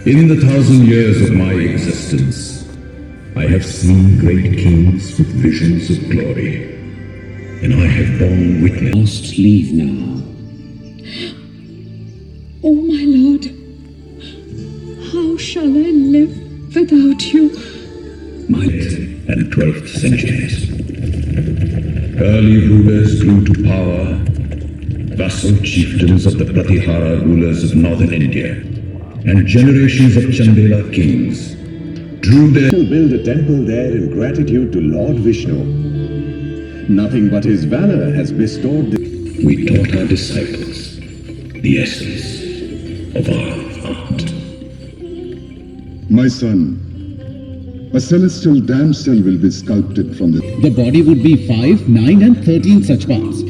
In the 1,000 years of my existence, I have seen great kings with visions of glory, and I have borne witness. Must leave now. Oh, my lord, how shall I live without you? And 12th centuries. Early rulers grew to power, vassal chieftains of the Pratihara rulers of northern India, and generations of Chandela kings drew their... Build a temple there in gratitude to Lord Vishnu. Nothing but his valor has bestowed the... We taught our disciples the essence of our art. My son, a celestial damsel will be sculpted from the... The body would be 5, 9 and 13 such parts.